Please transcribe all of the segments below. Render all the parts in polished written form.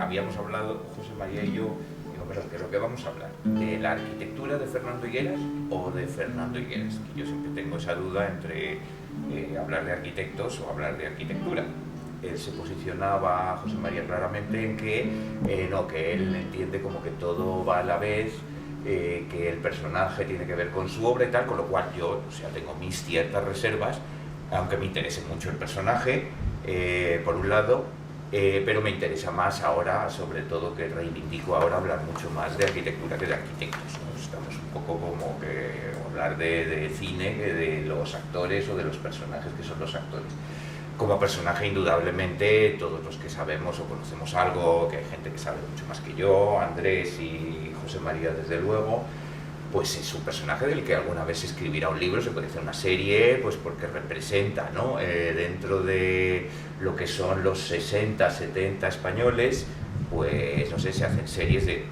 habíamos hablado, José María y yo, digo, pero ¿qué es lo que vamos a hablar? ¿De la arquitectura de Fernando Higueras o de Fernando Higueras? Que yo siempre tengo esa duda entre hablar de arquitectos o hablar de arquitectura. Él se posicionaba, José María, claramente en que no, que él entiende como que todo va a la vez, que el personaje tiene que ver con su obra y tal, con lo cual yo, o sea, tengo mis ciertas reservas, aunque me interese mucho el personaje, por un lado, pero me interesa más ahora, sobre todo que reivindico ahora hablar mucho más de arquitectura que de arquitectos, ¿no? Estamos un poco como que hablar de cine que de los actores o de los personajes que son los actores. Como personaje, indudablemente, todos los que sabemos o conocemos algo, que hay gente que sabe mucho más que yo, Andrés y José María desde luego, pues es un personaje del que alguna vez se escribirá un libro, se puede hacer una serie, pues porque representa, ¿no? Dentro de lo que son los 60, 70 españoles, pues no sé, se hacen series de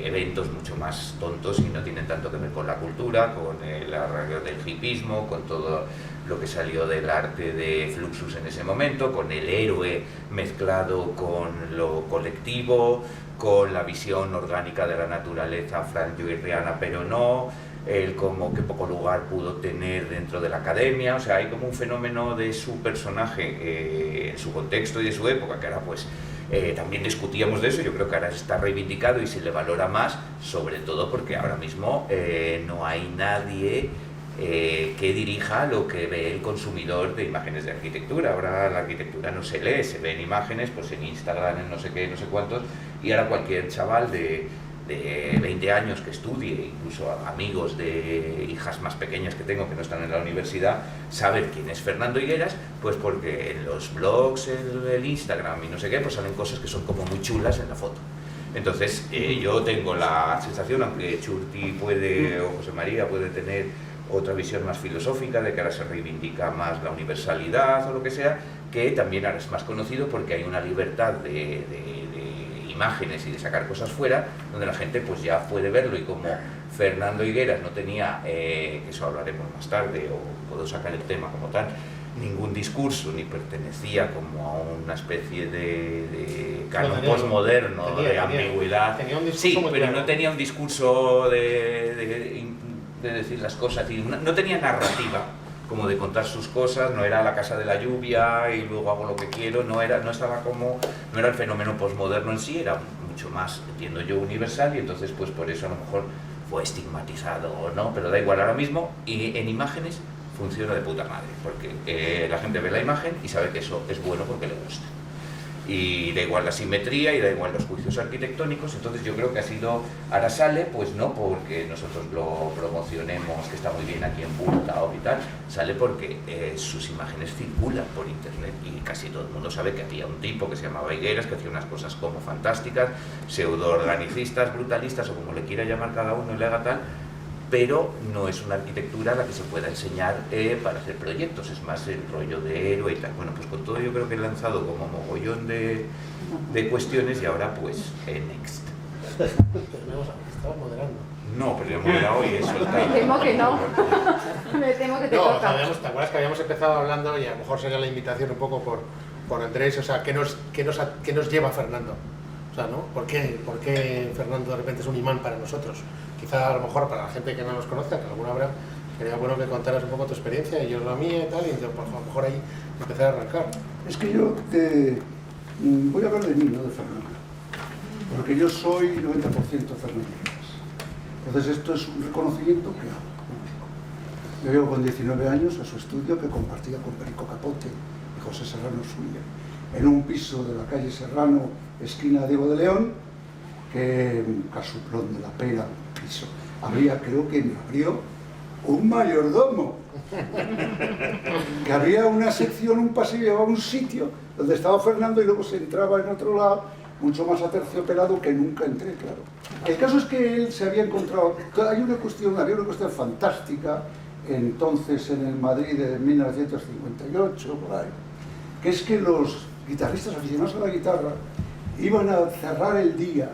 eventos mucho más tontos y no tienen tanto que ver con la cultura, con el arraigo del hipismo, con todo lo que salió del arte de Fluxus en ese momento, con el héroe mezclado con lo colectivo, con la visión orgánica de la naturaleza franco-irriana, pero no, él como que poco lugar pudo tener dentro de la academia, o sea, hay como un fenómeno de su personaje en su contexto y de su época, que ahora pues también discutíamos de eso, yo creo que ahora está reivindicado y se le valora más, sobre todo porque ahora mismo no hay nadie que dirija lo que ve el consumidor de imágenes de arquitectura. Ahora la arquitectura no se lee, se ven imágenes pues en Instagram, en no sé qué, no sé cuántos, y ahora cualquier chaval de 20 años que estudie, incluso amigos de hijas más pequeñas que tengo que no están en la universidad, saben quién es Fernando Higueras, pues porque en los blogs, el Instagram y no sé qué, pues salen cosas que son como muy chulas en la foto. Entonces yo tengo la sensación, aunque Churti puede, o José María puede tener otra visión más filosófica, de que ahora se reivindica más la universalidad o lo que sea, que también ahora es más conocido porque hay una libertad de imágenes y de sacar cosas fuera, donde la gente pues ya puede verlo, y como Fernando Higueras no tenía, eso hablaremos más tarde, o puedo sacar el tema como tal, ningún discurso, ni pertenecía como a una especie de canon postmoderno, de ambigüedad. Tenía un discurso sí, pero claro. No tenía un discurso de decir las cosas, no tenía narrativa como de contar sus cosas, no era la casa de la lluvia y luego hago lo que quiero, no era el fenómeno postmoderno en sí, era mucho más, entiendo yo, universal, y entonces pues por eso a lo mejor fue estigmatizado o no, pero da igual ahora mismo, y en imágenes funciona de puta madre, porque la gente ve la imagen y sabe que eso es bueno porque le gusta. Y da igual la simetría y da igual los juicios arquitectónicos, entonces yo creo que ha sido, ahora sale, pues no porque nosotros lo promocionemos, que está muy bien aquí en Bulta y tal, sale porque sus imágenes circulan por internet y casi todo el mundo sabe que había un tipo que se llamaba Higueras, que hacía unas cosas como fantásticas, pseudo-organicistas, brutalistas o como le quiera llamar cada uno y le haga tal, pero no es una arquitectura a la que se pueda enseñar para hacer proyectos, es más el rollo de héroe y tal. Bueno, pues con todo yo creo que he lanzado como mogollón de cuestiones y ahora pues next. Pero estabas moderando. No, pero yo me he moderado y he soltado. Me temo que no. Me temo que te No, toca. ¿te acuerdas que habíamos empezado hablando, y a lo mejor sería la invitación un poco por Andrés, o sea, ¿qué nos lleva Fernando? O sea, ¿no? ¿Por qué Fernando de repente es un imán para nosotros? Quizá a lo mejor para la gente que no nos conozca, que alguna habrá, sería bueno que contaras un poco tu experiencia y yo la mía y tal, y entonces, pues, a lo mejor ahí empezar a arrancar. Es que yo voy a hablar de mí, no de Fernando, porque yo soy 90% Fernando Higueras. Entonces esto es un reconocimiento que hago público. Yo llevo con 19 años a su estudio, que compartía con Perico Capote y José Serrano Suya, en un piso de la calle Serrano, esquina Diego de León, que Casuplón de la Pera, piso. Creo que me abrió un mayordomo, que había una sección, un pasillo, llevaba un sitio donde estaba Fernando y luego se entraba en otro lado, mucho más aterciopelado, que nunca entré, claro. El caso es que él se había encontrado, había una cuestión fantástica entonces en el Madrid de 1958, por ahí, que es que los guitarristas aficionados a la guitarra iban a cerrar el día,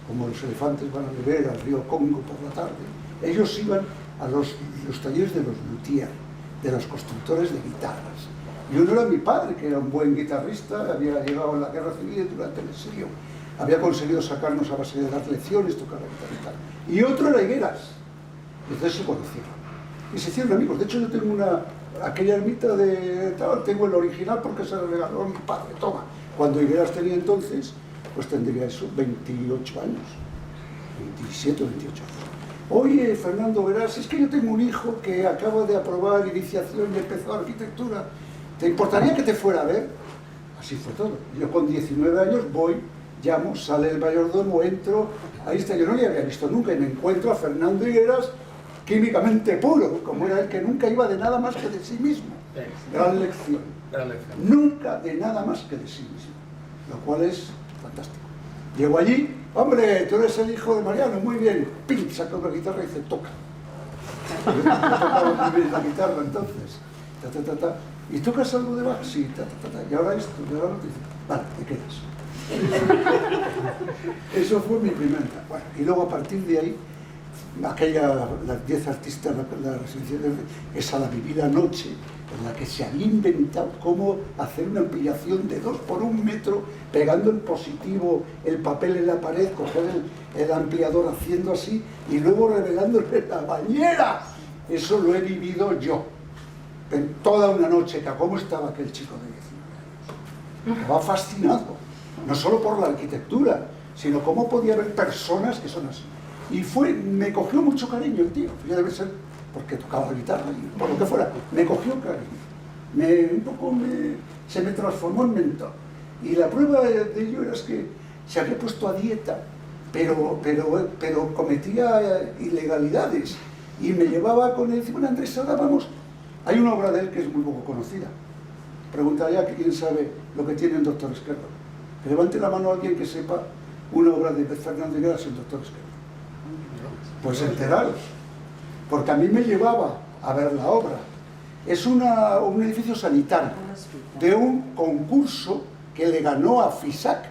como los elefantes van a beber al río Congo por la tarde. Ellos iban a los talleres de los luthiers, de los constructores de guitarras. Y uno era mi padre, que era un buen guitarrista, había llegado en la guerra civil durante el exilio. había conseguido sacarnos a base de dar lecciones, tocar la guitarra y tal. Y otro era Higueras. Entonces se conocieron. Y se hicieron amigos. De hecho, yo tengo aquella ermita de tal, tengo el original porque se lo regaló a mi padre. Toma. Cuando Higueras tenía entonces, pues tendría eso, 28 años. 27 o 28 años. Oye, Fernando, verás, es que yo tengo un hijo que acaba de aprobar iniciación y empezó arquitectura. ¿Te importaría que te fuera a ver? Así fue todo. Yo con 19 años voy, llamo, sale el mayordomo, entro, ahí está, yo no le había visto nunca y me encuentro a Fernando Higueras químicamente puro, como era el que nunca iba de nada más que de sí mismo. Gran lección. Gran lección. Nunca de nada más que de sí mismo, lo cual es fantástico. Llego allí, hombre, tú eres el hijo de Mariano, muy bien, pim, saca una guitarra y dice, toca. Yo tocaba muy bien la guitarra entonces, ta, ta, ta, ta. ¿Y tocas algo de Bach? Sí, ta, ta, ta, ta. Y ahora esto, y ahora no te dice, vale, te quedas. Eso fue mi primera. Bueno, y luego a partir de ahí, las 10 artistas, la residencia, esa la viví la noche, en la que se había inventado cómo hacer una ampliación de 2 por 1 metro, pegando en positivo el papel en la pared, coger el ampliador haciendo así y luego revelándole la bañera. Eso lo he vivido yo, en toda una noche, que cómo estaba aquel chico de 19 años. Estaba fascinado, no solo por la arquitectura, sino cómo podía haber personas que son así. Y me cogió mucho cariño el tío, ya debe ser porque tocaba la guitarra y por lo que fuera, me cogió cariño, se me transformó en mentor. Y la prueba de ello era que se había puesto a dieta, pero cometía ilegalidades y me llevaba con él, bueno, Andrés, ahora vamos, hay una obra de él que es muy poco conocida, preguntaría a quién sabe lo que tiene el Doctor Esquerdo, que levante la mano a alguien que sepa una obra de Fernando Higueras en Doctor Esquerdo. Pues enteraros, porque a mí me llevaba a ver la obra. Es un edificio sanitario de un concurso que le ganó a FISAC.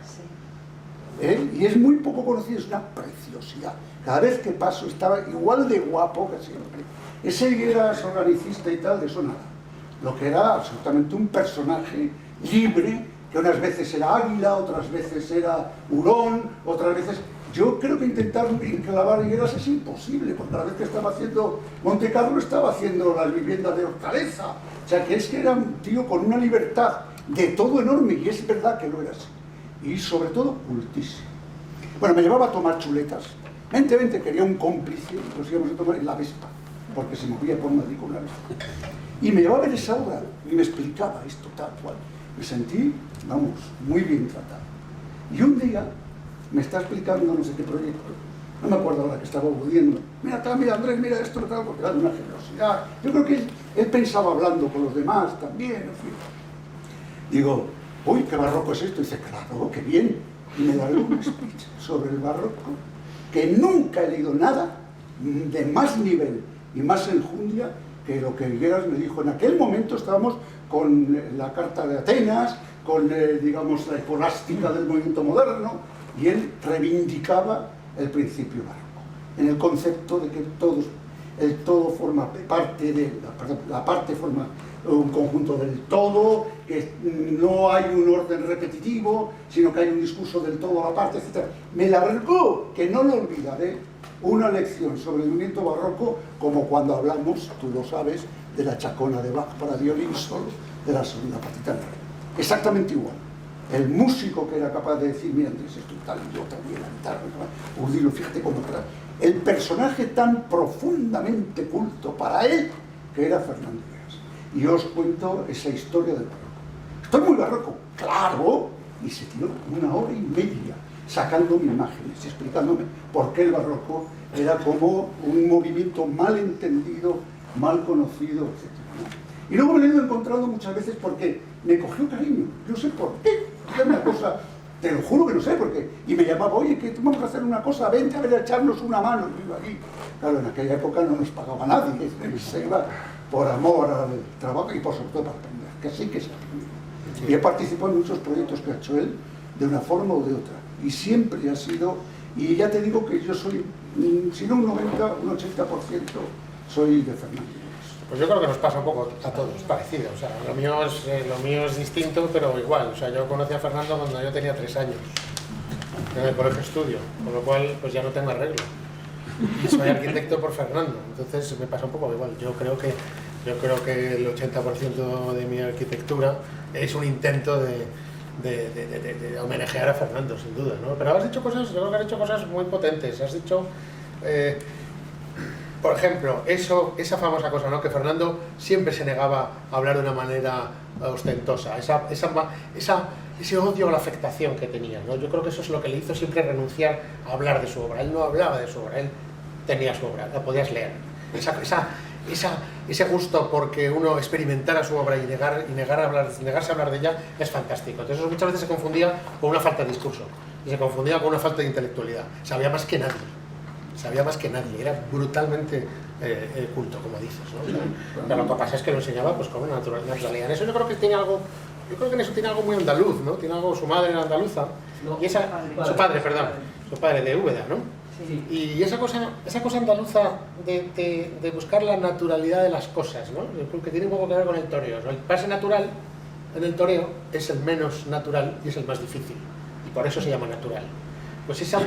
Y es muy poco conocido, es una preciosidad. Cada vez que paso estaba igual de guapo que siempre. Ese Higueras organicista y tal, de eso nada. Lo que era absolutamente un personaje libre, que unas veces era águila, otras veces era hurón, otras veces... Yo creo que intentar enclavar Higueras es imposible, porque a la vez que estaba haciendo Monte Carlo estaba haciendo las viviendas de Hortaleza. O sea, que es que era un tío con una libertad de todo enorme, y es verdad que lo era así. Y sobre todo, cultísimo. Bueno, me llevaba a tomar chuletas. Vente, quería un cómplice, nos íbamos a tomar en la Vespa, porque se movía por Madrid con una Vespa. Y me llevaba a ver esa obra, y me explicaba esto tal cual. Me sentí, vamos, muy bien tratado. Y un día me está explicando no sé qué proyecto, no me acuerdo ahora que estaba aludiendo, mira Andrés, mira esto, tal, porque era de una generosidad. Yo creo que él pensaba hablando con los demás también, en fin. Digo, uy, qué barroco es esto. Y dice, claro, qué bien. Y me da un speech sobre el barroco, que nunca he leído nada de más nivel y más enjundia que lo que Higueras me dijo. En aquel momento estábamos con la Carta de Atenas, con, digamos, la escolástica del movimiento moderno, y él reivindicaba el principio barroco, en el concepto de que el todo forma parte de, la parte forma un conjunto del todo, que no hay un orden repetitivo, sino que hay un discurso del todo a la parte, etc. Me largó, que no lo olvidaré, una lección sobre el movimiento barroco, como cuando hablamos, tú lo sabes, de la Chacona de Bach para violín solo, de la segunda partita en re. Exactamente igual. El músico que era capaz de decir, mira Andrés, esto tal, y yo también, la guitarra, Urdilo, fíjate cómo era. El personaje tan profundamente culto para él, que era Fernando Higueras. Y os cuento esa historia del barroco. Estoy muy barroco, claro, y se tiró 1 hora y media sacándome imágenes y explicándome por qué el barroco era como un movimiento mal entendido, mal conocido, etc. Y luego me lo he ido encontrando muchas veces porque me cogió cariño, no sé por qué. Es una cosa, te lo juro que no sé por qué. Y me llamaba, oye, que vamos a hacer una cosa, vente a ver a echarnos una mano. Y yo aquí, claro, en aquella época no nos pagaba nadie, se iba por amor al trabajo y por sobre todo para aprender, que sí que se aprende. Y he participado en muchos proyectos que ha hecho él, de una forma o de otra. Y siempre ha sido, y ya te digo que yo soy, si no un 90, un 80%, soy de Fernando. Pues yo creo que nos pasa un poco a todos, parecido. O sea, lo mío es distinto, pero igual. O sea, yo conocí a Fernando cuando yo tenía 3 años. en el colegio estudio, con lo cual pues ya no tengo arreglo. Y soy arquitecto por Fernando, entonces me pasa un poco igual. Yo creo que el 80% de mi arquitectura es un intento de homenajear a Fernando, sin duda, ¿no? Pero has dicho cosas, yo creo que has dicho cosas muy potentes. Has dicho, por ejemplo, esa famosa cosa, ¿no? Que Fernando siempre se negaba a hablar de una manera ostentosa, ese odio a la afectación que tenía, ¿no? Yo creo que eso es lo que le hizo siempre renunciar a hablar de su obra. Él no hablaba de su obra, él tenía su obra, la podías leer. Ese gusto porque uno experimentara su obra y negarse a hablar de ella es fantástico. Entonces eso muchas veces se confundía con una falta de discurso y se confundía con una falta de intelectualidad. Sabía más que nadie, era brutalmente culto, como dices, ¿no? O sea, pero lo que pasa es que lo enseñaba pues con una naturalidad. En eso yo creo que tiene algo, en eso tiene algo muy andaluz, ¿no? Tiene algo, su madre era andaluza, no, y su padre de Úbeda, ¿no? Sí. Y esa cosa andaluza de buscar la naturalidad de las cosas, ¿no? Que tiene un poco que ver con el toreo, ¿no? El pase natural en el toreo es el menos natural y es el más difícil, y por eso se llama natural. Pues esa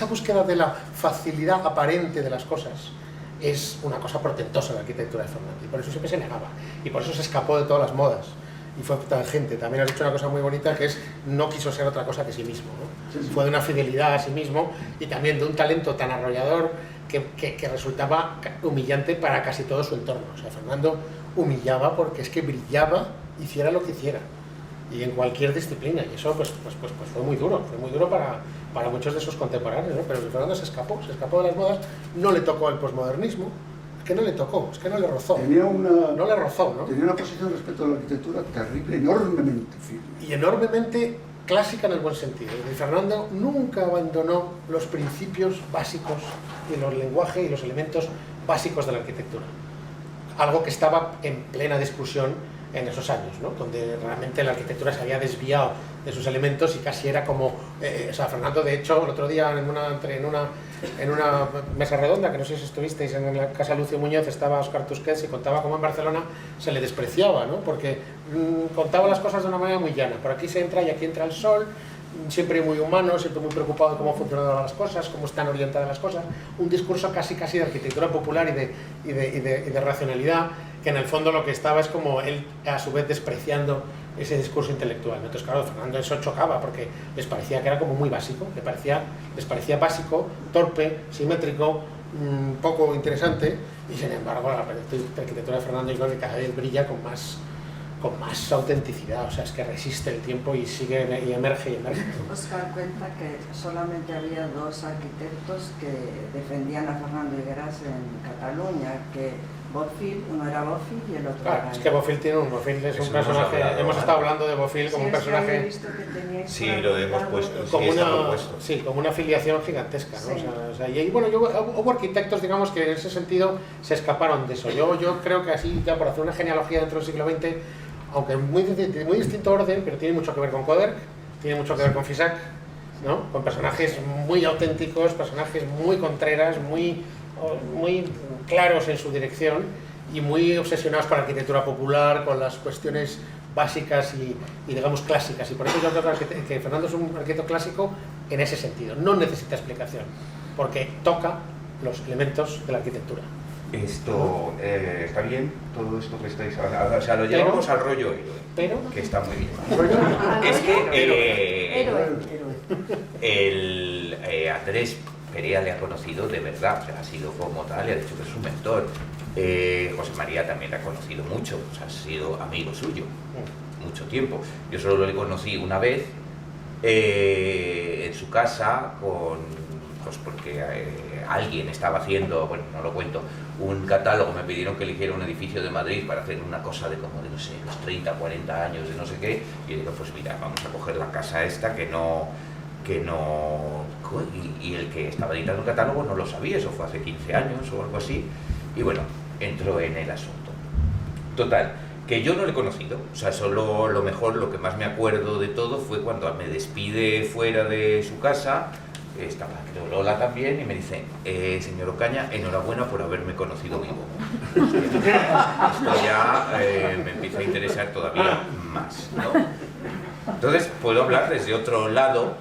búsqueda de la facilidad aparente de las cosas es una cosa portentosa de la arquitectura de Fernando, y por eso siempre se negaba, y por eso se escapó de todas las modas. Y fue tangente. También has dicho una cosa muy bonita, que es no quiso ser otra cosa que sí mismo, ¿no? Sí, sí. Fue de una fidelidad a sí mismo y también de un talento tan arrollador que resultaba humillante para casi todo su entorno. O sea, Fernando humillaba porque es que brillaba, hiciera lo que hiciera, y en cualquier disciplina, y eso pues fue muy duro para muchos de sus contemporáneos, ¿no? Pero Fernando se escapó de las modas, no le tocó el posmodernismo. Que no le tocó, es que no le rozó. No le rozó, ¿no? Tenía una posición respecto a la arquitectura terrible, enormemente firme. Y enormemente clásica en el buen sentido. Y Fernando nunca abandonó los principios básicos y los lenguajes y los elementos básicos de la arquitectura. Algo que estaba en plena discusión en esos años, ¿no? Donde realmente la arquitectura se había desviado de sus elementos y casi era como... o sea, Fernando, de hecho, el otro día en una mesa redonda, que no sé si estuvisteis en la casa Lucio Muñoz, estaba Óscar Tusquets y contaba cómo en Barcelona se le despreciaba, ¿no? Porque contaba las cosas de una manera muy llana. Por aquí se entra y aquí entra el sol, siempre muy humano, siempre muy preocupado de cómo funcionan las cosas, cómo están orientadas las cosas. Un discurso casi de arquitectura popular y de racionalidad, que en el fondo lo que estaba es como él a su vez despreciando ese discurso intelectual. Entonces, claro, Fernando eso chocaba porque les parecía que era como muy básico, les parecía básico, torpe, simétrico, poco interesante, y sin embargo la arquitectura de Fernando yo creo que cada vez brilla con más autenticidad, o sea, es que resiste el tiempo y sigue y emerge. Óscar cuenta que solamente había dos arquitectos que defendían a Fernando Higueras en Cataluña, que Bofill, uno era Bofill y el otro era... Es que Bofill es un personaje, hemos estado hablando de Bofill como un personaje... Sí, lo hemos puesto, como una afiliación gigantesca, ¿no? Sí. O sea, y bueno, hubo arquitectos, digamos, que en ese sentido se escaparon de eso. Yo creo que así, ya por hacer una genealogía dentro del siglo XX, aunque en muy distinto orden, pero tiene mucho que ver con Coderch, tiene mucho que ver con Fisac, ¿no? Con personajes muy auténticos, personajes muy contreras, muy claros en su dirección y muy obsesionados con la arquitectura popular, con las cuestiones básicas y digamos clásicas, y por eso yo creo que Fernando es un arquitecto clásico en ese sentido. No necesita explicación porque toca los elementos de la arquitectura. Esto está bien, todo esto que estáis hablando, o sea, lo llevamos al rollo héroe, que está muy bien. Es que Andrés Perea le ha conocido de verdad, o sea, ha sido como tal, le ha dicho que es su mentor. José María también le ha conocido mucho, o sea, ha sido amigo suyo mucho tiempo. Yo solo le conocí una vez en su casa pues porque alguien estaba haciendo, bueno, no lo cuento, un catálogo. Me pidieron que eligiera un edificio de Madrid para hacer una cosa de como de, no sé, los 30, 40 años de no sé qué, y yo digo, pues mira, vamos a coger la casa esta que no y el que estaba editando el catálogo no lo sabía, eso fue hace 15 años o algo así, y bueno, entró en el asunto. Total, que yo no le he conocido, o sea, solo lo que más me acuerdo de todo fue cuando me despide fuera de su casa, estaba creo Lola también, y me dice, señor Ocaña, enhorabuena por haberme conocido vivo. Esto ya me empieza a interesar todavía más, ¿no? Entonces puedo hablar desde otro lado,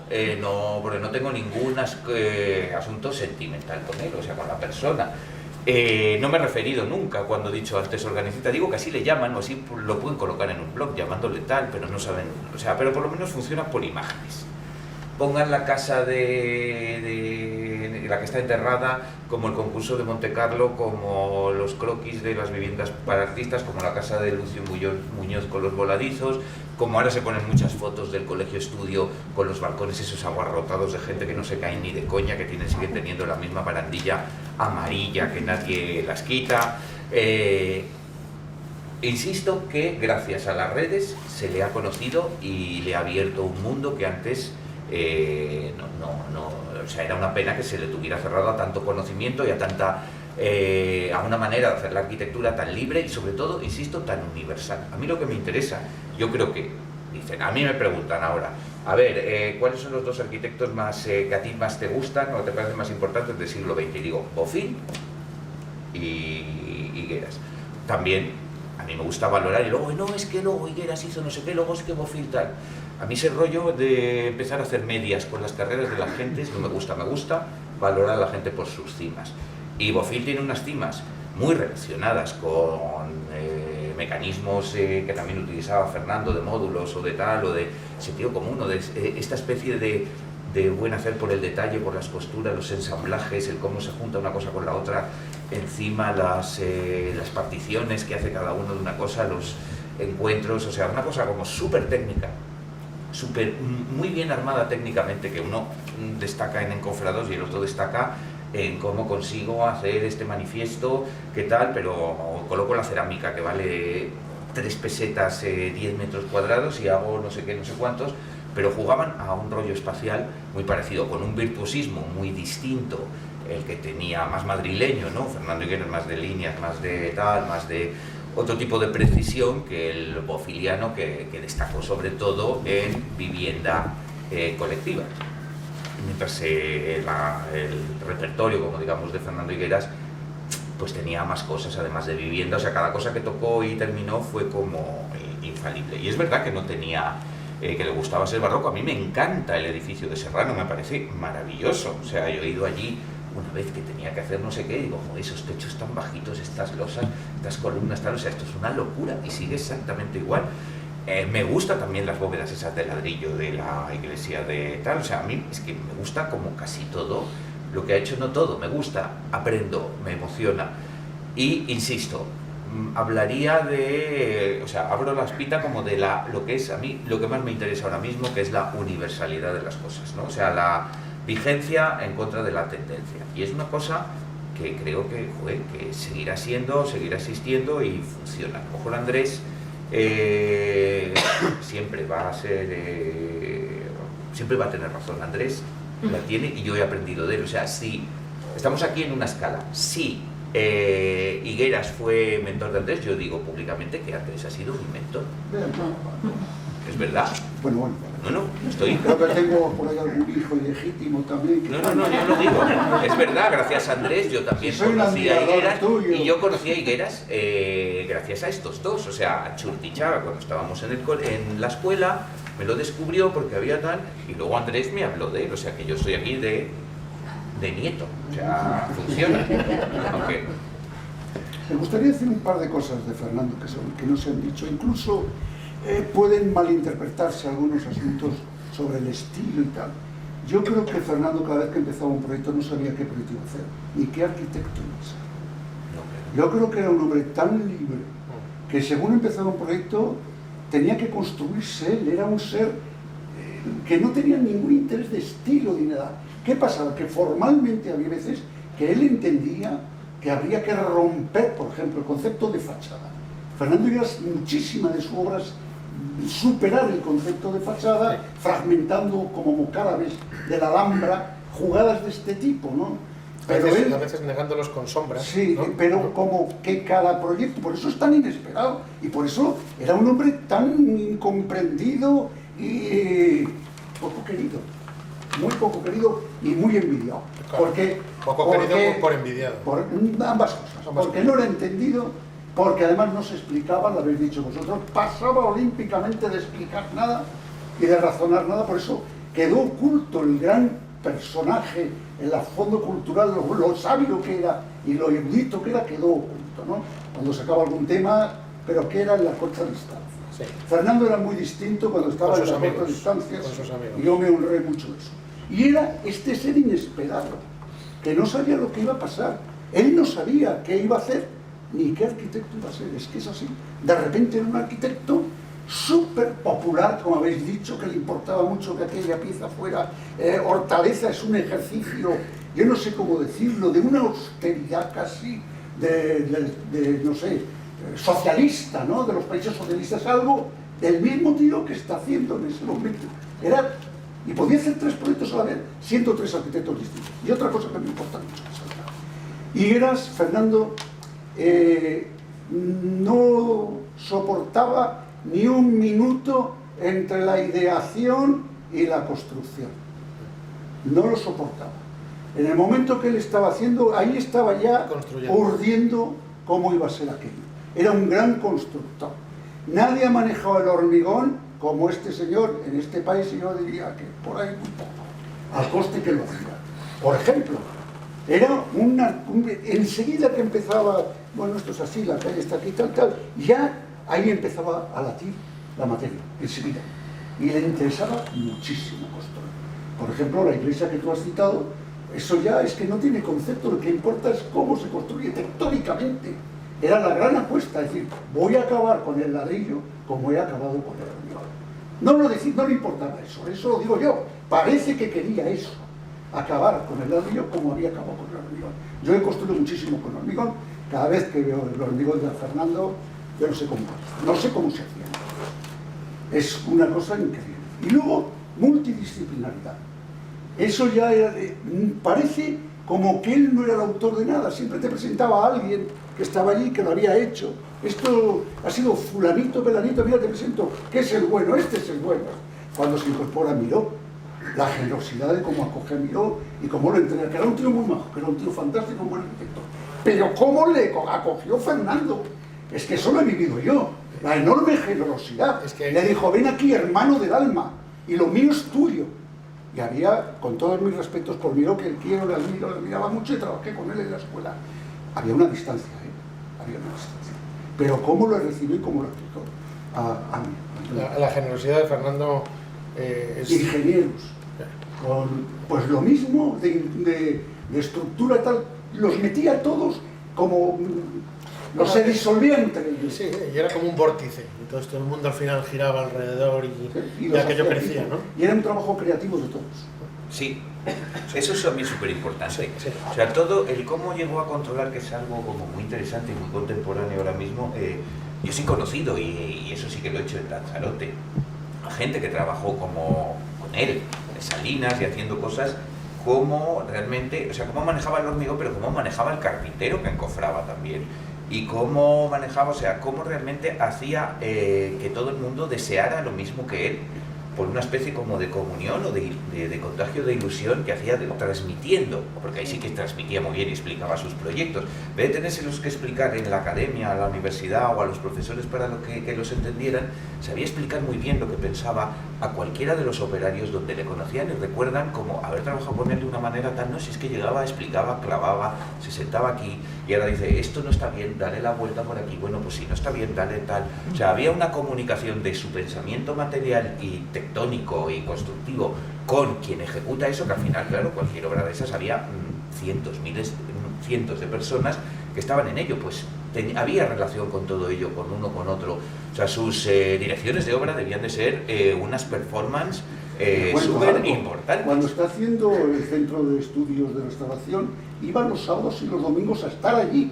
porque no tengo ningún asunto sentimental con él, o sea, con la persona. No me he referido nunca, cuando he dicho antes organicista, digo que así le llaman, o así lo pueden colocar en un blog llamándole tal, pero no saben, o sea, pero por lo menos funciona por imágenes. Pongan la casa de la que está enterrada, como el concurso de Monte Carlo, como los croquis de las viviendas para artistas, como la casa de Lucio Muñoz con los voladizos, como ahora se ponen muchas fotos del colegio estudio con los balcones esos abarrotados de gente que no se caen ni de coña, que siguen teniendo la misma barandilla amarilla que nadie las quita. Insisto que gracias a las redes se le ha conocido y le ha abierto un mundo que antes o sea, era una pena que se le tuviera cerrado a tanto conocimiento y a tanta a una manera de hacer la arquitectura tan libre y sobre todo, insisto, tan universal. A mí lo que me interesa, yo creo que, dicen, a mí me preguntan ahora, a ver, ¿cuáles son los dos arquitectos que a ti más te gustan o te parecen más importantes del siglo XX? Y digo, Bofill y Higueras. También a mí me gusta valorar y luego, no, es que luego Higueras hizo no sé qué, luego es que Bofill tal. A mí ese rollo de empezar a hacer medias con las carreras de la gente no me gusta valorar a la gente por sus cimas. Y Bofill tiene unas cimas muy relacionadas con mecanismos que también utilizaba Fernando, de módulos o de tal, o de sentido común, o de esta especie de buen hacer por el detalle, por las costuras, los ensamblajes, el cómo se junta una cosa con la otra, encima las particiones que hace cada uno de una cosa, los encuentros, o sea, una cosa como súper técnica, muy bien armada técnicamente, que uno destaca en Encofrados y el otro destaca en cómo consigo hacer este manifiesto, qué tal, pero coloco la cerámica que vale 3 pesetas, 10 metros cuadrados y hago no sé qué, no sé cuántos, pero jugaban a un rollo espacial muy parecido, con un virtuosismo muy distinto, el que tenía más madrileño, ¿no? Fernando Higueras más de líneas, más de tal, más de otro tipo de precisión que el bofiliano, que destacó sobre todo en vivienda colectiva. Mientras el repertorio, como digamos, de Fernando Higueras, pues tenía más cosas además de vivienda, o sea, cada cosa que tocó y terminó fue como infalible. Y es verdad que no tenía, que le gustaba ser barroco. A mí me encanta el edificio de Serrano, me parece maravilloso. O sea, yo he ido allí una vez que tenía que hacer no sé qué, y digo, joder, esos techos tan bajitos, estas losas, estas columnas, tal, o sea, esto es una locura y sigue exactamente igual. Me gusta también las bóvedas esas de ladrillo de la iglesia de tal, o sea, a mí es que me gusta como casi todo lo que ha hecho, no todo, me gusta, aprendo, me emociona y, insisto, hablaría de, o sea, abro la espita como de lo que es a mí, lo que más me interesa ahora mismo, que es la universalidad de las cosas, ¿no? O sea, la vigencia en contra de la tendencia. Y es una cosa que creo que, joder, que seguirá siendo, seguirá existiendo y funciona. A lo mejor Andrés siempre va a ser, siempre va a tener razón. Andrés la tiene y yo he aprendido de él. O sea, si estamos aquí en una escala, si Higueras fue mentor de Andrés, yo digo públicamente que Andrés ha sido mi mentor. ¿Es verdad? Bueno. No, estoy... Creo que tengo por ahí algún hijo ilegítimo también. No, yo lo digo. Es verdad, gracias a Andrés yo también conocí a Higueras y yo conocí a Higueras gracias a estos dos. O sea, a Churtichaga, cuando estábamos en la escuela, me lo descubrió porque había tal, y luego Andrés me habló de él. O sea, que yo estoy aquí de nieto. O sea, funciona. Okay. Me gustaría decir un par de cosas de Fernando que no se han dicho. Incluso pueden malinterpretarse algunos asuntos sobre el estilo y tal. Yo creo que Fernando, cada vez que empezaba un proyecto, no sabía qué proyecto iba a hacer, ni qué arquitecto iba a ser. Yo creo que era un hombre tan libre que según empezaba un proyecto tenía que construirse él. Era un ser que no tenía ningún interés de estilo ni nada. ¿Qué pasaba? Que formalmente había veces que él entendía que habría que romper, por ejemplo, el concepto de fachada. Fernando Higueras, muchísimas de sus obras, superar el concepto de fachada, fragmentando como mocárabes de la Alhambra, jugadas de este tipo, ¿no? Pero a veces negándolos con sombras. Sí, ¿no? pero como que cada proyecto, por eso es tan inesperado, y por eso era un hombre tan incomprendido y poco querido, muy poco querido y muy envidiado. Claro, poco querido por envidiado. Por ambas cosas, porque no era entendido, porque además no se explicaba, lo habéis dicho vosotros, pasaba olímpicamente de explicar nada, y de razonar nada, por eso quedó oculto el gran personaje, el fondo cultural, lo sabio que era y lo erudito que era, quedó oculto, ¿no? Cuando sacaba algún tema, pero que era en la corta distancia. Sí. Fernando era muy distinto cuando estaba Con en sus la corta amigos, distancia, con sus amigos. y yo me honré mucho de eso. Y era este ser inesperado, que no sabía lo que iba a pasar. Él no sabía qué iba a hacer, ni qué arquitecto iba a ser. Es que es así. De repente era un arquitecto súper popular, como habéis dicho, que le importaba mucho que aquella pieza fuera Hortaleza. Es un ejercicio, yo no sé cómo decirlo, de una austeridad casi no sé, socialista, ¿no? De los países socialistas, algo del mismo tío que está haciendo en ese momento. Y podía hacer 3 proyectos a la vez, siendo 3 arquitectos distintos. Y otra cosa que me importa mucho, Fernando no soportaba ni un minuto entre la ideación y la construcción. No lo soportaba. En el momento que él estaba haciendo, ahí estaba ya urdiendo cómo iba a ser aquello. Era un gran constructor. Nadie ha manejado el hormigón como este señor en este país, y yo diría que por ahí muy poco, al coste que lo hacía. Por ejemplo, era enseguida que empezaba, bueno, esto es así, la calle está aquí, tal, ya ahí empezaba a latir la materia, enseguida. Y le interesaba muchísimo construir. Por ejemplo, la iglesia que tú has citado, eso ya es que no tiene concepto, lo que importa es cómo se construye tectónicamente. Era la gran apuesta, es decir, voy a acabar con el ladrillo como he acabado con el hormigón. No le importaba eso lo digo yo. Parece que quería eso, acabar con el ladrillo como había acabado con el hormigón. Yo he construido muchísimo con hormigón. Cada vez que veo el hormigón de Fernando, yo no sé cómo se hacía. Es una cosa increíble. Y luego, multidisciplinaridad. Eso ya parece como que él no era el autor de nada, siempre te presentaba a alguien que estaba allí, que lo había hecho. Esto ha sido fulanito, pelanito, mira, te presento, que es el bueno, este es el bueno. Cuando se incorpora Miró, la generosidad de cómo acoge a Miró y cómo lo entrega, que era un tío muy majo, que era un tío fantástico, un buen arquitecto. Pero cómo le acogió Fernando, es que eso lo he vivido yo, la enorme generosidad. Le dijo, ven aquí, hermano del alma, y lo mío es tuyo. Y había, con todos mis respetos por Miró, que quiero, le admiraba mucho y trabajé con él en la escuela. Había una distancia, había una distancia. Pero cómo lo recibió y cómo lo explicó a mí. La generosidad de Fernando es... Ingenieros, con pues lo mismo de estructura y tal, los metía a todos como... no se disolvía entre ellos. Sí, y era como un vórtice. Entonces todo el mundo al final giraba alrededor y aquello crecía, ¿no? Y era un trabajo creativo de todos. Sí, eso es también súper importante. Sí. O sea, todo el cómo llegó a controlar, que es algo como muy interesante y muy contemporáneo ahora mismo. Yo sí he conocido, y eso sí que lo he hecho en Lanzarote, a gente que trabajó como con él, en Salinas y haciendo cosas, cómo realmente, o sea, cómo manejaba el hormigón, pero cómo manejaba el carpintero que encofraba también. Y cómo manejaba, o sea, cómo realmente hacía que todo el mundo deseara lo mismo que él, por una especie como de comunión o de contagio de ilusión que hacía transmitiendo, porque ahí sí que transmitía muy bien y explicaba sus proyectos. En vez de tenérselos que explicar en la academia, a la universidad o a los profesores para que los entendieran, sabía explicar muy bien lo que pensaba a cualquiera de los operarios donde le conocían y recuerdan como haber trabajado con él de una manera tan, no, si es que llegaba, explicaba, clavaba, se sentaba aquí y ahora dice, esto no está bien, dale la vuelta por aquí, bueno, pues si no está bien, dale tal. O sea, había una comunicación de su pensamiento material y tectónico y constructivo con quien ejecuta eso, que al final, claro, cualquier obra de esas había cientos de personas que estaban en ello, pues había relación con todo ello, con uno, con otro. O sea, sus direcciones de obra debían de ser unas performances súper importantes. Cuando está haciendo el centro de estudios de restauración, iba los sábados y los domingos a estar allí.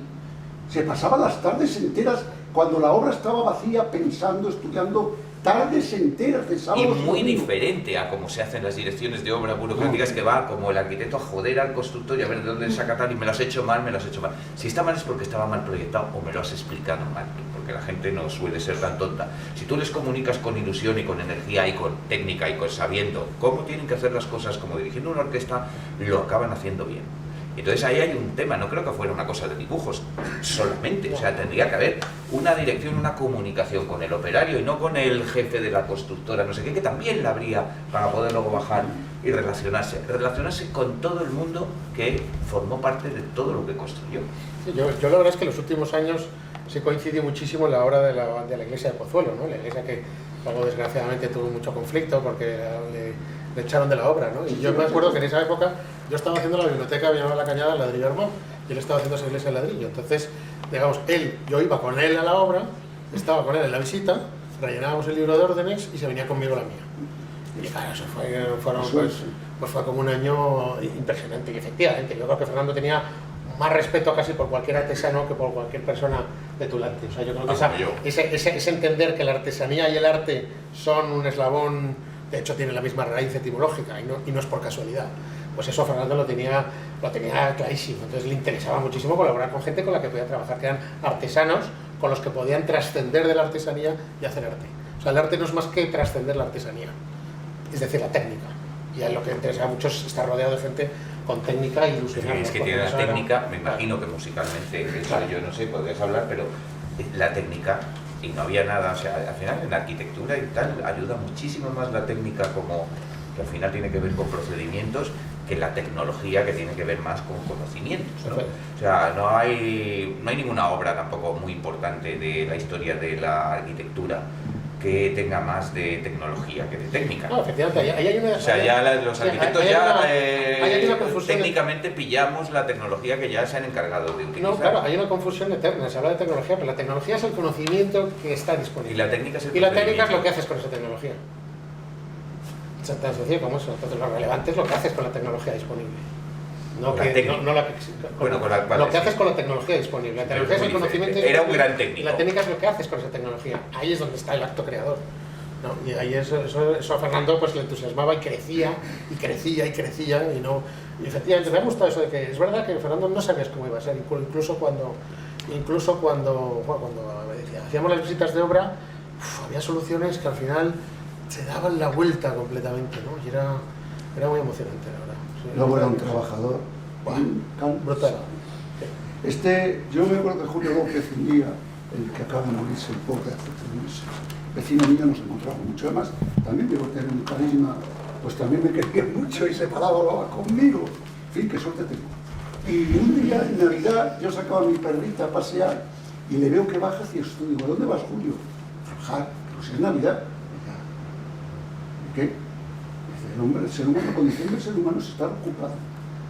Se pasaba las tardes enteras, cuando la obra estaba vacía, pensando, estudiando, tardes enteras de sábados. Y muy diferente a cómo se hacen las direcciones de obra burocráticas, que va como el arquitecto a joder al constructor y a ver de dónde saca tal, y me lo has hecho mal, me lo has hecho mal. Si está mal es porque estaba mal proyectado o me lo has explicado mal, porque la gente no suele ser tan tonta. Si tú les comunicas con ilusión y con energía y con técnica y con sabiendo cómo tienen que hacer las cosas, como dirigiendo una orquesta, lo acaban haciendo bien. Entonces ahí hay un tema, no creo que fuera una cosa de dibujos solamente, o sea, tendría que haber una dirección, una comunicación con el operario y no con el jefe de la constructora, no sé qué, que también la habría para poder luego bajar y relacionarse con todo el mundo que formó parte de todo lo que construyó. Sí, yo la verdad es que en los últimos años sí coincidió muchísimo en la obra de la iglesia de Pozuelo, ¿no? La iglesia que luego desgraciadamente tuvo mucho conflicto porque le echaron de la obra, ¿no? Y yo me acuerdo que en esa época yo estaba haciendo la biblioteca de Villanueva de la Cañada en ladrillo armado y él estaba haciendo esa iglesia de ladrillo. Entonces, digamos, yo iba con él a la obra, estaba con él en la visita, rellenábamos el libro de órdenes y se venía conmigo la mía. Y claro, eso fue como un año impresionante. Y efectivamente, yo creo que Fernando tenía más respeto casi por cualquier artesano que por cualquier persona petulante. O sea, yo creo que ese entender que la artesanía y el arte son un eslabón, de hecho tienen la misma raíz etimológica y no es por casualidad. Pues eso Fernando lo tenía clarísimo. Entonces le interesaba muchísimo colaborar con gente con la que podía trabajar, que eran artesanos con los que podían trascender de la artesanía y hacer arte. O sea, el arte no es más que trascender la artesanía, es decir, la técnica. Y a lo que interesa mucho es estar rodeado de gente con técnica y ilusionada. Es que tiene la técnica, me imagino que musicalmente, eso yo no sé, podrías hablar, pero la técnica, y no había nada, o sea, al final en la arquitectura y tal, ayuda muchísimo más la técnica, como que al final tiene que ver con procedimientos, que la tecnología, que tiene que ver más con conocimientos, ¿no? O sea, no hay ninguna obra tampoco muy importante de la historia de la arquitectura que tenga más de tecnología que de técnica. No, efectivamente, ahí hay una... O sea, ya los arquitectos hay una confusión técnicamente pillamos la tecnología que ya se han encargado de utilizar. No, claro, hay una confusión eterna, se habla de tecnología, pero la tecnología es el conocimiento que está disponible. Y la técnica es el Y la técnica es lo que haces con esa tecnología. Es tan sencillo como eso. Entonces lo relevante es lo que haces con la tecnología disponible. No que haces con la tecnología disponible. La tecnología es el conocimiento. Era un gran técnico. Y la técnica es lo que haces con esa tecnología. Ahí es donde está el acto creador. ¿No? Y ahí eso a Fernando pues le entusiasmaba y crecía y efectivamente me ha gustado eso de que es verdad que Fernando no sabías cómo iba a ser, incluso cuando hacíamos las visitas de obra, había soluciones que al final se daban la vuelta completamente, ¿no? Y era muy emocionante, la verdad. Sí, luego era un trabajador brutal. Yo me acuerdo que Julio López un día, el que acaba de morirse, el pobre, hace 3 meses, vecino mío, nos encontramos mucho. Además, también digo, tener un carisma, pues también me quería mucho y se hablaba conmigo. En fin, qué suerte tengo. Y un día en Navidad yo sacaba a mi perrita a pasear y le veo que baja hacia el estudio. Digo, ¿dónde vas, Julio? A trabajar. Pues es Navidad. ¿Y qué? Dice, el ser humano, la condición del ser humano es estar ocupado.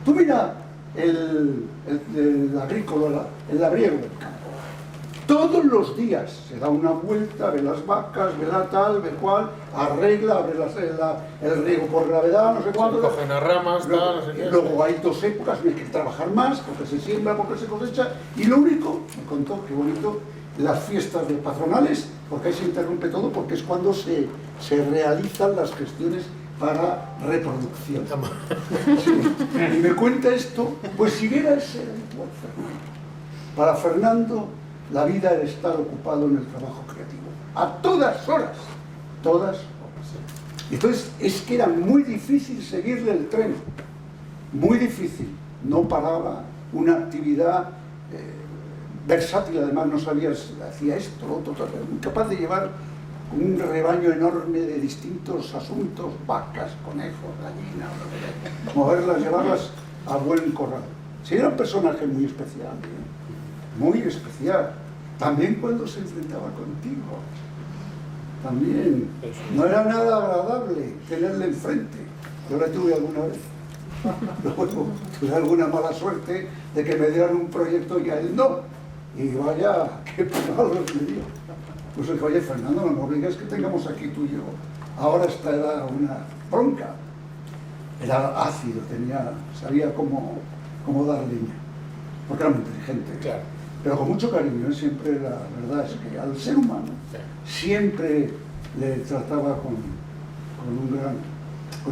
Tú mira el agrícola, el labriego del campo. Todos los días se da una vuelta, ve las vacas, ve la tal, ve cual, arregla, abre el riego por gravedad, no sé cuánto. Cogen las ramas, luego, no sé qué. Luego hay 2 épocas, hay que trabajar más, porque se siembra, porque se cosecha. Y lo único, me contó, qué bonito, las fiestas de patronales, porque ahí se interrumpe todo, porque es cuando se realizan las gestiones para reproducción. Sí. Y me cuenta esto, pues si era ese ritual Fernando. Para Fernando, la vida era estar ocupado en el trabajo creativo, a todas horas, todas horas. Entonces, es que era muy difícil seguirle el tren, muy difícil. No paraba, una actividad versátil, además no sabías, hacía esto, lo otro, incapaz de llevar un rebaño enorme de distintos asuntos, vacas, conejos, gallinas, moverlas, llevarlas a buen corral. Sí, era un personaje muy especial, muy especial. También cuando se enfrentaba contigo, también no era nada agradable tenerle enfrente. Yo la tuve alguna vez. Luego tuve alguna mala suerte de que me dieran un proyecto y a él no. Y vaya, qué pegados me dio. Pues dije, oye, Fernando, no me obligues que tengamos aquí tú y yo. Ahora esta era una bronca. Era ácido, sabía cómo dar leña. Porque era muy inteligente. Claro. Pero con mucho cariño, siempre la verdad es que al ser humano siempre le trataba con una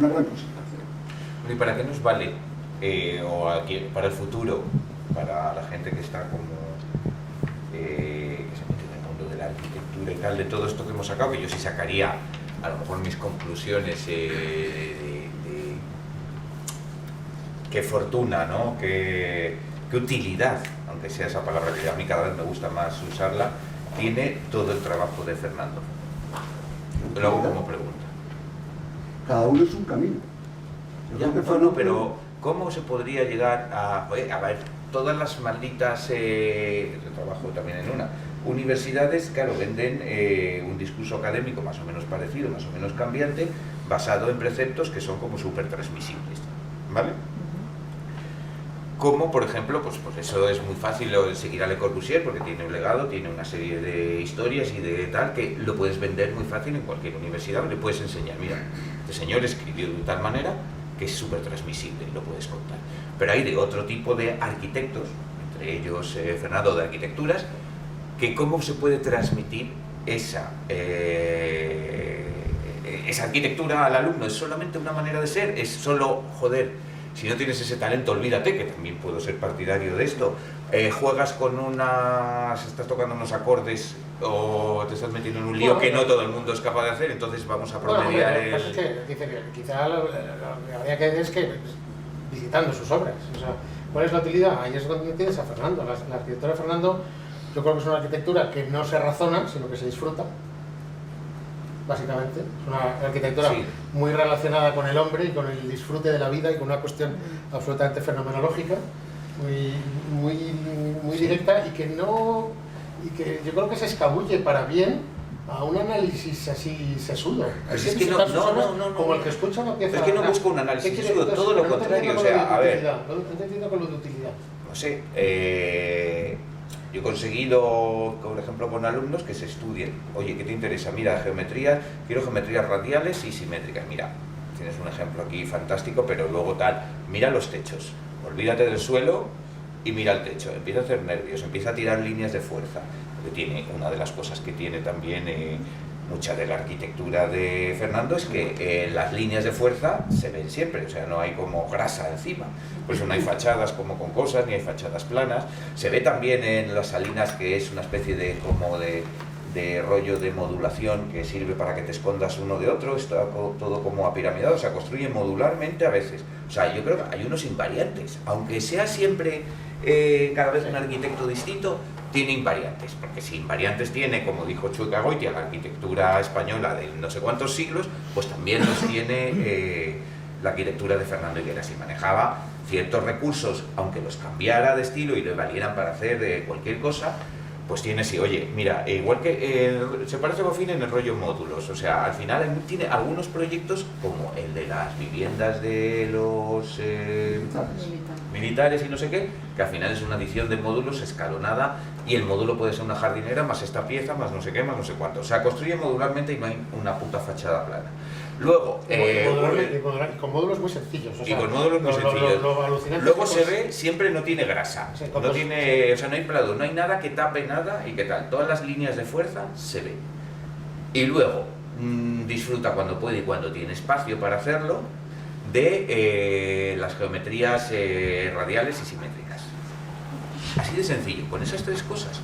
gran consideración. ¿Y para qué nos vale, o aquí, para el futuro, para la gente que está como, que se mete en el mundo de la arquitectura y tal, de todo esto que hemos sacado, que yo sí sacaría a lo mejor mis conclusiones qué fortuna, ¿no? Qué utilidad, aunque sea esa palabra que a mí cada vez me gusta más usarla, tiene todo el trabajo de Fernando. Lo hago como pregunta. Cada uno es un camino. Yo Ya, creo que no, Fernando, pero ¿cómo se podría llegar a ver, todas las malditas, yo trabajo también en una, universidades, claro, venden un discurso académico más o menos parecido, más o menos cambiante, basado en preceptos que son como súper transmisibles, ¿vale? Como, por ejemplo, pues eso es muy fácil seguir a Le Corbusier porque tiene un legado, tiene una serie de historias y de tal que lo puedes vender muy fácil en cualquier universidad, le puedes enseñar, mira, este señor escribió de tal manera que es súper transmisible y lo puedes contar. Pero hay de otro tipo de arquitectos, entre ellos Fernando de Arquitecturas, que cómo se puede transmitir esa arquitectura al alumno. Es solamente una manera de ser, es solo, joder, si no tienes ese talento, olvídate, que también puedo ser partidario de esto. Juegas con estás tocando unos acordes o te estás metiendo en un lío que no todo el mundo es capaz de hacer, entonces vamos a promediar Lo que pasa es que quizá lo que habría que decir es que visitando sus obras, o sea, ¿cuál es la utilidad? Ahí es donde tienes a Fernando. La arquitectura de Fernando, yo creo que es una arquitectura que no se razona, sino que se disfruta. Básicamente, es una arquitectura muy relacionada con el hombre y con el disfrute de la vida y con una cuestión absolutamente fenomenológica, muy directa y que yo creo que se escabulle para bien a un análisis así sesudo. Es que no, como el que escucha una pieza. Es que no busco un análisis sesudo, todo lo contrario, o sea, a ver. No te entiendo con lo de utilidad. No sé, yo he conseguido, por ejemplo, con alumnos que se estudien. Oye, ¿qué te interesa? Mira, geometría, quiero geometrías radiales y simétricas. Mira, tienes un ejemplo aquí fantástico, pero luego tal. Mira los techos, olvídate del suelo y mira el techo. Empieza a hacer nervios, empieza a tirar líneas de fuerza. Porque tiene, una de las cosas que tiene también mucha de la arquitectura de Fernando es que las líneas de fuerza se ven siempre, o sea, no hay como grasa encima, por eso no hay fachadas como con cosas, ni hay fachadas planas. Se ve también en las salinas que es una especie de rollo de modulación que sirve para que te escondas uno de otro, está todo como apiramidado, o sea, construye modularmente a veces. O sea, yo creo que hay unos invariantes, aunque sea siempre cada vez un arquitecto distinto, tiene invariantes, porque si invariantes tiene, como dijo Chueca Goitia, la arquitectura española de no sé cuántos siglos, pues también los tiene la arquitectura de Fernando Higueras, y manejaba ciertos recursos, aunque los cambiara de estilo y le valieran para hacer cualquier cosa, pues tiene, sí, oye, mira, igual que se parece a Bofill en el rollo módulos, o sea, al final tiene algunos proyectos como el de las viviendas de los militares y no sé qué, que al final es una adición de módulos escalonada, y el módulo puede ser una jardinera más esta pieza, más no sé qué, más no sé cuánto, o sea, construye modularmente y no hay una puta fachada plana. Luego, con módulos muy sencillos. O sea, y con módulos muy sencillos. Luego se ve, siempre no tiene grasa, sí, no tiene, o sea, no hay plado, no hay nada que tape nada y qué tal. Todas las líneas de fuerza se ven. Y luego disfruta cuando puede y cuando tiene espacio para hacerlo de las geometrías radiales y simétricas. Así de sencillo, con esas tres cosas.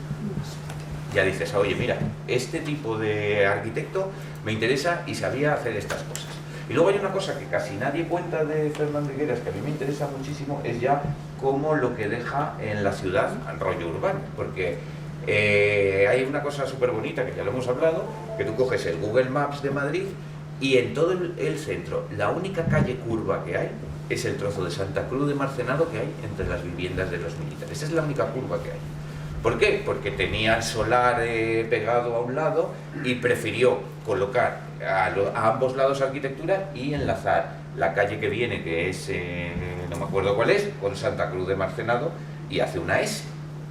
Ya dices, oye, mira, este tipo de arquitecto me interesa y sabía hacer estas cosas. Y luego hay una cosa que casi nadie cuenta de Fernando Higueras, que a mí me interesa muchísimo, es ya cómo lo que deja en la ciudad, en rollo urbano, porque hay una cosa súper bonita, que ya lo hemos hablado, que tú coges el Google Maps de Madrid y en todo el centro, la única calle curva que hay es el trozo de Santa Cruz de Marcenado que hay entre las viviendas de los militares. Esa es la única curva que hay. ¿Por qué? Porque tenía el solar pegado a un lado y prefirió colocar a ambos lados arquitectura y enlazar la calle que viene, que es, no me acuerdo cuál es, con Santa Cruz de Marcenado, y hace una S.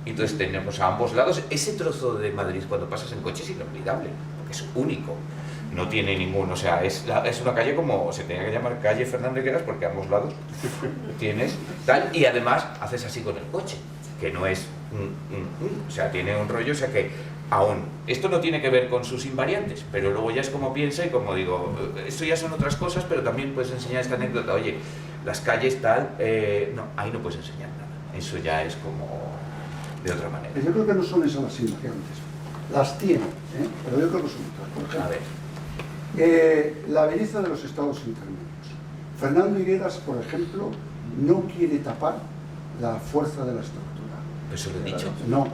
Entonces tenemos a ambos lados. Ese trozo de Madrid cuando pasas en coche es inolvidable, porque es único. No tiene ningún, o sea, es una calle como, se tenía que llamar calle Fernando Higueras, porque a ambos lados tienes tal, y además haces así con el coche, que no es o sea, tiene un rollo, o sea que aún, esto no tiene que ver con sus invariantes, pero luego ya es como piensa y como digo, esto ya son otras cosas, pero también puedes enseñar esta anécdota, oye, las calles tal, no, ahí no puedes enseñar nada, eso ya es como de otra manera. Yo creo que no son esas las invariantes, las tiene, pero yo creo que son otras. Por ejemplo, a ver. la belleza de los estados intermedios. Fernando Higueras, por ejemplo, no quiere tapar la fuerza de la estructura. Eso lo he dicho. No,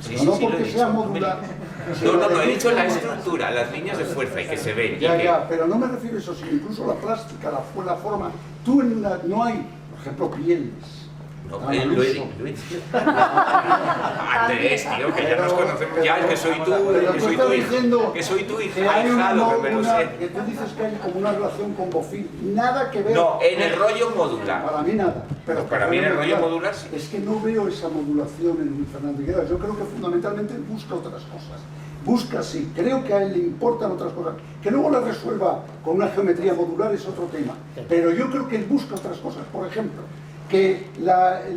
Sí, pero sí, no sí, lo he porque dicho. sea modular. No, he dicho la estructura, las líneas de fuerza y que se ven. Ya, pero no me refiero a eso, sino incluso la plástica, la forma. Tú no hay, por ejemplo, pieles. No, lo he dicho. Andrés, tío, que ya nos conocemos ya, que soy tú, Pero que tú soy estás tu diciendo hijo, que soy tu hijo, que hay ahijado, que me lo sé. que tú dices que hay como una relación con Bofill, nada que ver. No, en el rollo modular. Para mí nada. Pero Para mí en el rollo modular sí. Es que no veo esa modulación en Fernando Higueras. Yo creo que fundamentalmente busca otras cosas. Busca, sí, creo que a él le importan otras cosas. Que luego las resuelva con una geometría modular es otro tema. Pero yo creo que él busca otras cosas. Por ejemplo, que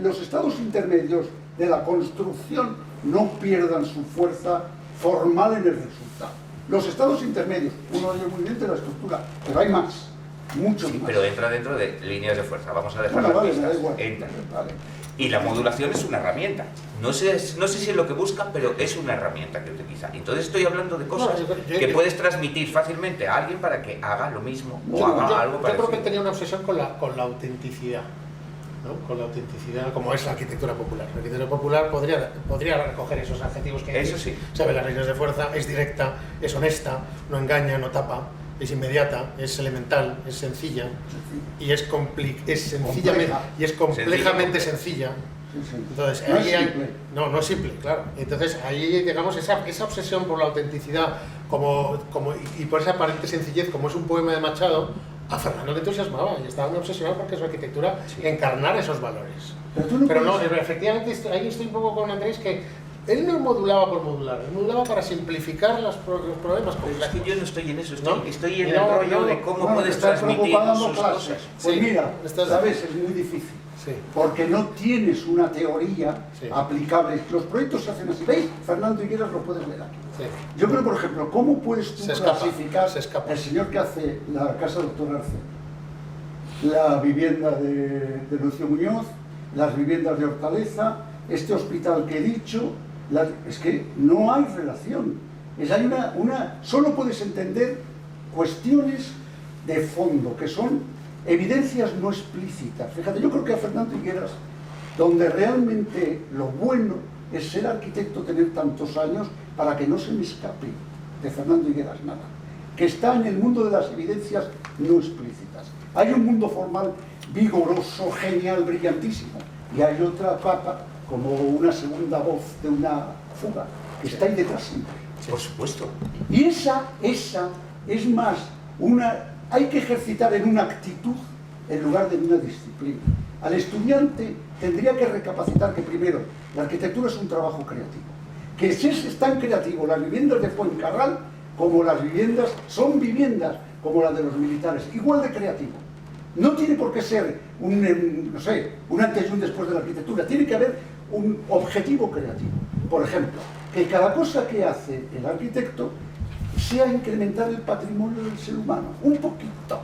los estados intermedios de la construcción no pierdan su fuerza formal en el resultado. Los estados intermedios, uno de ellos muy bien de la estructura, pero hay más, muchos Sí, más. pero entra dentro de líneas de fuerza. Vamos a dejar Bueno, las vale, me pistas. da igual. Entra. Vale. Y la modulación es una herramienta. No sé si es lo que busca, pero es una herramienta que utiliza. Entonces estoy hablando de cosas que puedes transmitir fácilmente a alguien para que haga lo mismo o haga algo Yo parecido. creo que tenía una obsesión con la autenticidad, ¿no? Con la autenticidad, como es la arquitectura popular. La arquitectura popular podría recoger esos adjetivos que Eso sí. sabe las líneas de fuerza, es directa, es honesta, no engaña, no tapa, es inmediata, es elemental, es sencilla y es sencillamente y es complejamente sencilla. Sí, sí. Entonces, No ahí es hay- simple. no es simple, claro. Entonces, ahí, digamos, esa obsesión por la autenticidad y por esa aparente sencillez, como es un poema de Machado, a Fernando le entusiasmaba y estaba muy obsesionado porque su arquitectura encarnara esos valores. Pero tú no Pero no, puedes- efectivamente, ahí estoy un poco con Andrés, que él no modulaba por modular, él modulaba para simplificar los problemas Pero es complejos. que yo no estoy en eso, ¿No? estoy en Y el no, rollo no, de cómo Bueno, puedes te estás transmitir preocupando sus clases. cosas. Pues Sí, mira, estás- sabes, es muy difícil. Sí. Porque no tienes una teoría Sí. aplicable. Los proyectos se hacen así. ¿Veis? Fernando Higueras lo puedes leer aquí. Sí. Yo creo, por ejemplo, ¿cómo puedes tú Se escapa, clasificar se escapa. el señor que hace la casa Doctor Arce, la vivienda de Lucio Muñoz, las viviendas de Hortaleza, este hospital que he dicho? Es que no hay relación. Hay solo puedes entender cuestiones de fondo, que son evidencias no explícitas. Fíjate, yo creo que a Fernando Higueras, donde realmente lo bueno es ser arquitecto, tener tantos años, para que no se me escape de Fernando Higueras nada, que está en el mundo de las evidencias no explícitas. Hay un mundo formal vigoroso, genial, brillantísimo, y hay otra papa, como una segunda voz de una fuga, que está ahí detrás siempre. Por supuesto. Y esa es más hay que ejercitar en una actitud en lugar de en una disciplina. Al estudiante tendría que recapacitar que primero la arquitectura es un trabajo creativo, que es tan creativo las viviendas de Fuencarral como las viviendas, son viviendas como las de los militares, igual de creativo. No tiene por qué ser un antes y un después de la arquitectura, tiene que haber un objetivo creativo. Por ejemplo, que cada cosa que hace el arquitecto sea incrementar el patrimonio del ser humano, un poquito,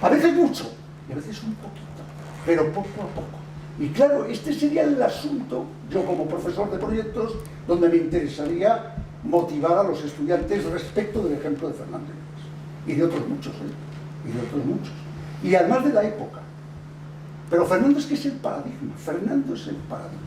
a veces mucho y a veces un poquito, pero poco a poco. Y claro, este sería el asunto, yo como profesor de proyectos, donde me interesaría motivar a los estudiantes respecto del ejemplo de Fernando Higueras y de otros muchos, y de otros muchos, y además de la época. Pero Fernando es que es el paradigma, Fernando es el paradigma.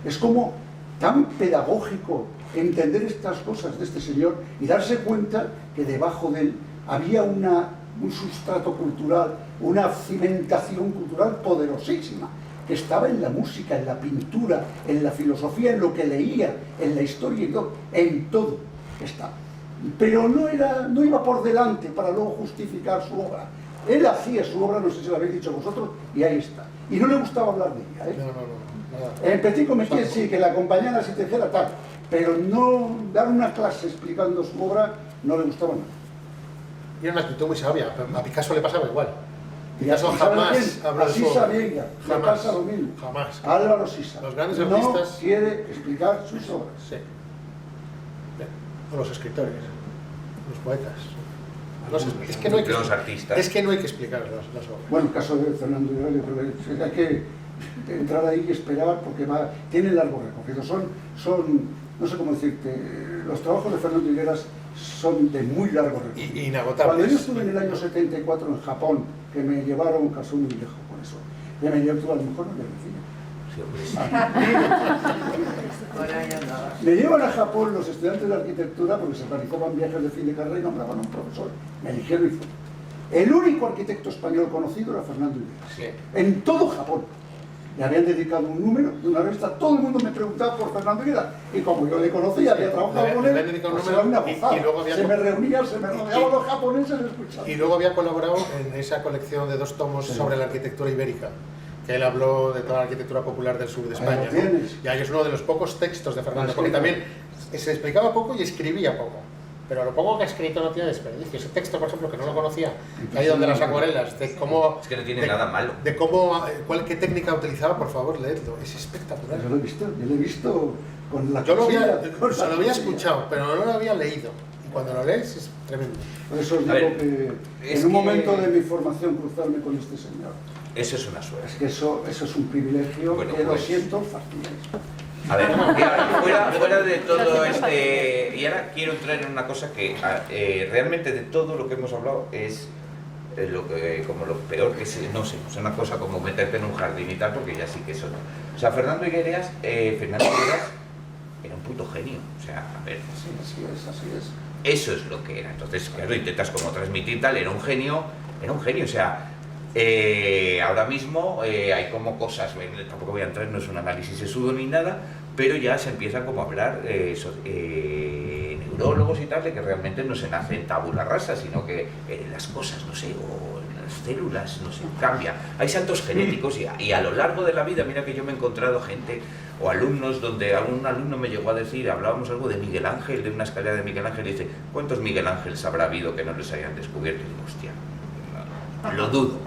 Es como tan pedagógico entender estas cosas de este señor y darse cuenta que debajo de él había un sustrato cultural, una cimentación cultural poderosísima, que estaba en la música, en la pintura, en la filosofía, en lo que leía, en la historia, en todo estaba. Pero no iba por delante para luego justificar su obra. Él hacía su obra, no sé si lo habéis dicho vosotros, y ahí está. Y no le gustaba hablar de ella, ¿eh? No. En Petit Comité sí, que la acompañara si te dijera tal, pero no dar una clase explicando su obra no le gustaba nada. Y era una actitud muy sabia, a Picasso le pasaba igual. Picasso ¿Y sabes jamás quién? habló de A su Sisa obra. Vieira, le Jamás. pasa lo mismo. Jamás. Álvaro Sisa Los grandes no artistas- quiere explicar sus obras. Sí. O los escritores, los poetas. Es que no hay que, Los artistas. es que no hay que explicar las obras. Bueno, el caso de Fernando Higueras, yo creo que hay que entrar ahí y esperar porque tiene largo recorrido. No sé cómo decirte, los trabajos de Fernando Higueras son de muy largo recorrido. Inagotables. Cuando yo estuve en el año 74 en Japón, que me llevaron, caso muy viejo por eso, Ya me llevo tú a lo mejor no te vecino. Sí, hombre, sí. Por ahí andaba. Me llevan a Japón los estudiantes de arquitectura porque se realizaban viajes de fin de carrera y nombraban a un profesor. Me eligieron y fui. El único arquitecto español conocido era Fernando Higueras. Sí. En todo Japón. Le habían dedicado un número de una revista, todo el mundo me preguntaba por Fernando Higueras. Y como yo le conocía, había trabajado con Le habían él, dedicado un pues número era una y gozada. luego había Se me reunían, se me rodeaban los japoneses escuchando. Y luego había colaborado en esa colección de 2 tomos Sí. sobre la arquitectura ibérica, que él habló de toda la arquitectura popular del sur de Ahí España, lo ¿no? tienes. Y ahí es uno de los pocos textos de Fernando, Sí, porque sí. también se explicaba poco y escribía poco. Pero lo poco que ha escrito no tiene desperdicio. Ese texto, por ejemplo, que no lo conocía, que ahí donde las acuarelas, de cómo... Es que no tiene nada malo. De cómo, qué técnica utilizaba, por favor, leedlo. Es espectacular. Yo lo he visto con la Yo lo había, cuchilla, con se la lo había cuchilla. escuchado, pero no lo había leído. Y cuando lo lees es tremendo. Por eso os A digo ver, que es en un que- momento de mi formación cruzarme con este señor. Eso es una suerte. Es que eso es un privilegio Bueno, que lo pues- siento fascinante. A ver, y ahora, fuera de todo este... Y ahora quiero entrar en una cosa que realmente de todo lo que hemos hablado es como lo peor que es, no sé, es una cosa como meterte en un jardín y tal, porque ya sí que eso no. O sea, Fernando Higueras era un puto genio. O sea, a ver, Sí, así es. eso es lo que era. Entonces, claro, intentas como transmitir tal, era un genio, o sea... ahora mismo hay como cosas, tampoco voy a entrar, no es un análisis sesudo ni nada, pero ya se empieza como a hablar neurólogos y tal, de que realmente no se nace en tabula rasa, sino que las cosas, no sé, o las células, no sé, cambia. Hay saltos genéticos y a lo largo de la vida, mira que yo me he encontrado gente o alumnos donde algún alumno me llegó a decir, hablábamos algo de Miguel Ángel, de una escalera de Miguel Ángel, y dice, ¿cuántos Miguel Ángeles habrá habido que no les hayan descubierto? Y digo, hostia, lo dudo.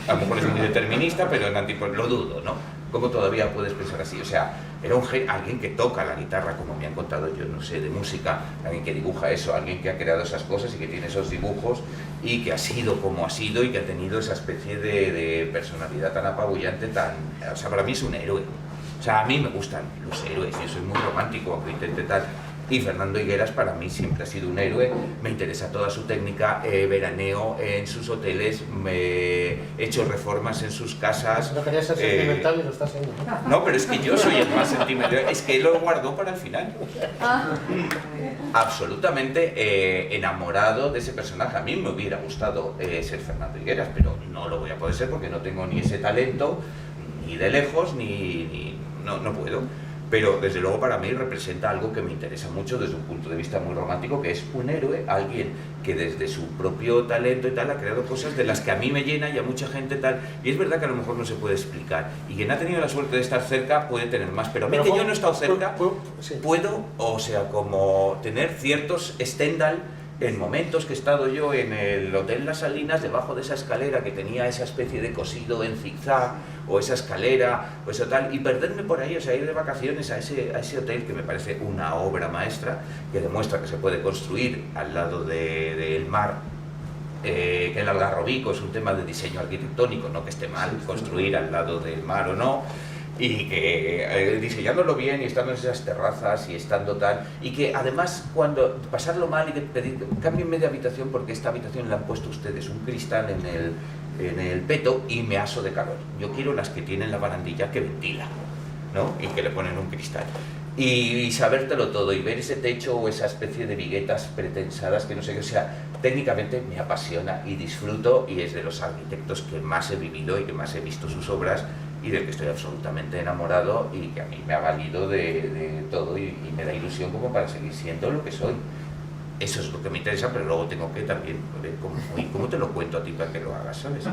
A lo mejor es muy determinista, pero en Antipor lo dudo, ¿no? ¿Cómo todavía puedes pensar así? O sea, era alguien que toca la guitarra, como me han contado, yo no sé, de música, alguien que dibuja eso, alguien que ha creado esas cosas y que tiene esos dibujos y que ha sido como ha sido y que ha tenido esa especie de personalidad tan apabullante, o sea, para mí es un héroe. O sea, a mí me gustan los héroes, yo soy muy romántico, aunque intente tal. Y Fernando Higueras para mí siempre ha sido un héroe, me interesa toda su técnica, veraneo en sus hoteles, he hecho reformas en sus casas. No quería ser sentimental y lo estás haciendo. No, pero es que yo soy el más sentimental, es que él lo guardó para el final. Absolutamente enamorado de ese personaje. A mí me hubiera gustado ser Fernando Higueras, pero no lo voy a poder ser porque no tengo ni ese talento, ni de lejos, no puedo. Pero desde luego para mí representa algo que me interesa mucho desde un punto de vista muy romántico, que es un héroe, alguien que desde su propio talento y tal ha creado cosas de las que a mí me llena y a mucha gente tal, y es verdad que a lo mejor no se puede explicar, y quien ha tenido la suerte de estar cerca puede tener más, pero a mí que yo no he estado cerca, sí. puedo, o sea, como tener ciertos Stendhal en momentos que he estado yo en el Hotel Las Salinas, debajo de esa escalera que tenía esa especie de cosido en zigzag, o esa escalera, o eso tal, y perderme por ahí, o sea, ir de vacaciones a ese hotel que me parece una obra maestra, que demuestra que se puede construir al lado del mar, que el Algarrobico es un tema de diseño arquitectónico, no que esté mal construir al lado del mar o no, y que diseñándolo bien y estando en esas terrazas y estando tal, y que además cuando pasarlo mal y que pedir, cámbienme de habitación porque esta habitación le han puesto ustedes un cristal en el peto y me aso de calor. Yo quiero las que tienen la barandilla que ventila, ¿no? Y que le ponen un cristal. Y sabértelo todo y ver ese techo o esa especie de viguetas pretensadas que no sé qué, o sea, técnicamente me apasiona y disfruto y es de los arquitectos que más he vivido y que más he visto sus obras y del que estoy absolutamente enamorado y que a mí me ha valido de todo y me da ilusión como para seguir siendo lo que soy. Eso es lo que me interesa, pero luego tengo que también ver cómo te lo cuento a ti para que lo hagas, ¿sabes?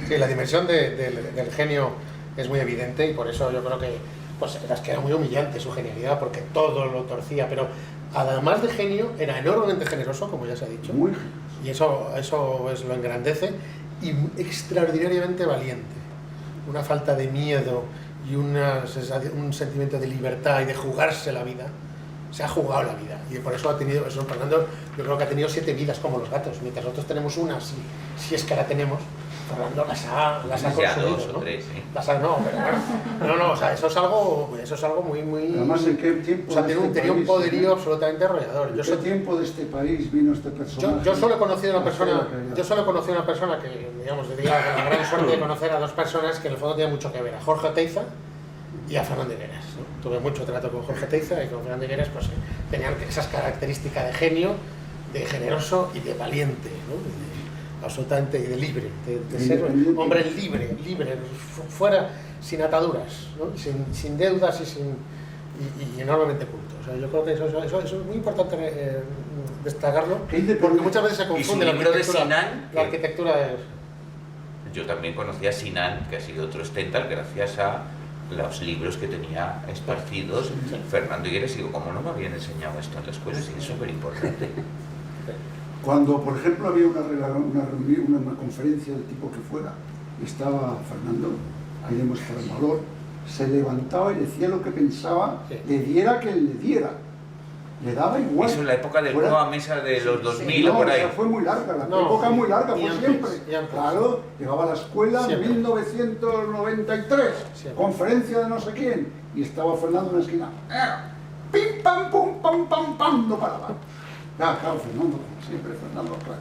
Sí, la dimensión del genio es muy evidente y por eso yo creo que pues, es que era muy humillante su genialidad porque todo lo torcía, pero además de genio era enormemente generoso, como ya se ha dicho, Muy y eso lo engrandece, y extraordinariamente valiente. Una falta de miedo y un sentimiento de libertad y de jugarse la vida. Se ha jugado la vida y por eso ha tenido, eso Fernando, yo creo que ha tenido 7 vidas como los gatos, mientras nosotros tenemos una, si es que la tenemos. Fernando las ha Ya consumido, dos o ¿no? tres, ¿eh? No, pero no, o sea, eso es algo muy... Además, ¿en qué tiempo O sea, de tenía este un país, poderío absolutamente arrollador. ¿En qué tiempo de este país vino este personaje? Yo solo he conocido una persona que, digamos, tenía la gran suerte de conocer a dos personas que en el fondo tienen mucho que ver, a Jorge Oteiza y a Fernando Higueras, ¿no? Tuve mucho trato con Jorge Oteiza y con Fernando Higueras, pues tenían esas características de genio, de generoso y de valiente, ¿no? Absolutamente, y de libre, de ser un hombre libre, fuera, sin ataduras, ¿no? sin deudas y enormemente culto. O sea, yo creo que eso es muy importante destacarlo, porque muchas veces se confunde la arquitectura de... Yo también conocí a Sinan, que ha sido otro Stendhal, gracias a los libros que tenía esparcidos Fernando Higueras, y digo, ¿cómo no me habían enseñado esto en la escuela? Sí, es súper importante. Cuando, por ejemplo, había una reunión, una conferencia del tipo que fuera, y estaba Fernando, ahí demuestra el valor, se levantaba y decía lo que pensaba, le diera que le diera. Le daba igual. Eso en la época del Coa Mesa de los 2000 no, o por ahí. O sea, fue muy larga, la época muy larga, fue siempre. Claro, llegaba a la escuela en 1993, conferencia de no sé quién, y estaba Fernando en la esquina. Pim, pam, pum, pam, pam, pam, no paraba. Claro, Fernando, como siempre, Fernando, claro.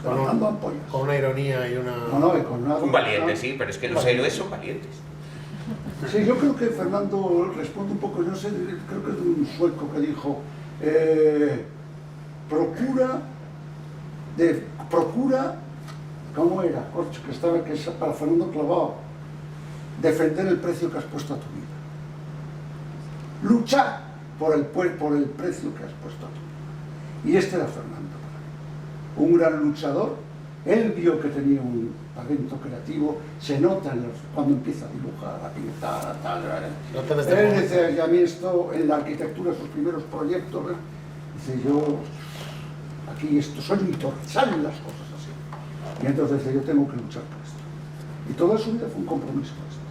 Fernando ampollas. Con una ironía y una... Con una... Un valiente, sí, pero es que los héroes son valientes. Sí, yo creo que Fernando responde un poco, yo sé, creo que es de un sueco que dijo, procura, ¿cómo era? Corcho, que es para Fernando Clavado, defender el precio que has puesto a tu vida. Luchar por el precio que has puesto a tu vida. Y este era Fernando, un gran luchador. Él vio que tenía un talento creativo, se nota cuando empieza a dibujar, a pintar, a tal. Él dice, y a mí esto, en la arquitectura, sus primeros proyectos, dice, yo, aquí esto, soy un torre, salen las cosas así. Y entonces dice, yo tengo que luchar por esto. Y toda su vida fue un compromiso con esto.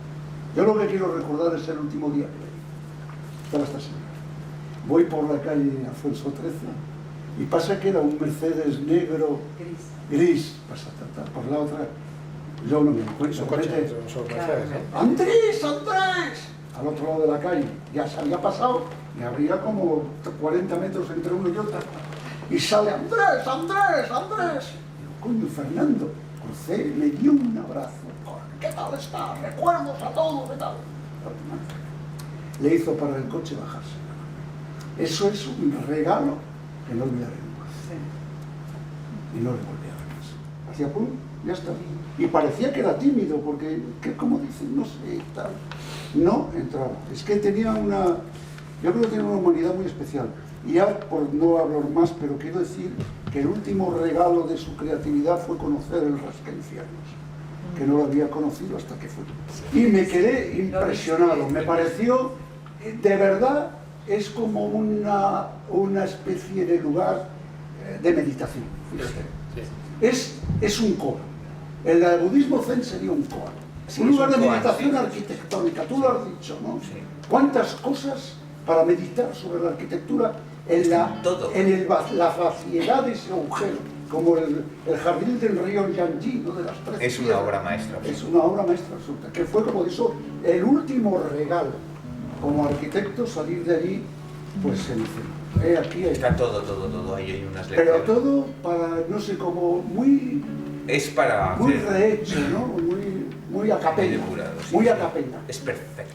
Yo lo que quiero recordar es el último día que leí. Estaba esta señora. Voy por la calle Alfonso XIII y pasa que era un Mercedes negro, gris, pasa por la otra, yo no me encuentro. ¡Andrés! Al otro lado de la calle, ya se había pasado, y habría como 40 metros entre uno y otro, y sale Andrés. Digo, coño, Fernando, crucé, me dio un abrazo. ¿Qué tal está? Recuerdos a todos, ¿qué tal? Le hizo parar el coche y bajarse. Eso es un regalo que no olvidaré nunca. Y no le volví a ver más. Hacía pum, ya está. Y parecía que era tímido, porque, como dicen, no sé, tal. No entraba. Es que tenía yo creo que tiene una humanidad muy especial. Y ya, por no hablar más, pero quiero decir que el último regalo de su creatividad fue conocer el Rascacielos, que no lo había conocido hasta que fue. Y me quedé impresionado. Me pareció, de verdad, es como una especie de lugar de meditación. Es un koan. El budismo zen sería un koan. Un lugar de meditación arquitectónica, tú lo has dicho, ¿no? ¿Cuántas cosas para meditar sobre la arquitectura en la vaciedad de ese agujero? Como el jardín del río Yanji, ¿no? De las tres Es una piedras. obra maestra. Es una obra maestra absoluta, que fue, como eso, el último regalo como arquitecto, salir de allí, pues en aquí está todo, ahí hay unas lecciones. pero todo para, no sé, como muy es para muy hacer rehecho, ¿no? Muy a capella, depurado, sí, muy sí. a capella. Es perfecto.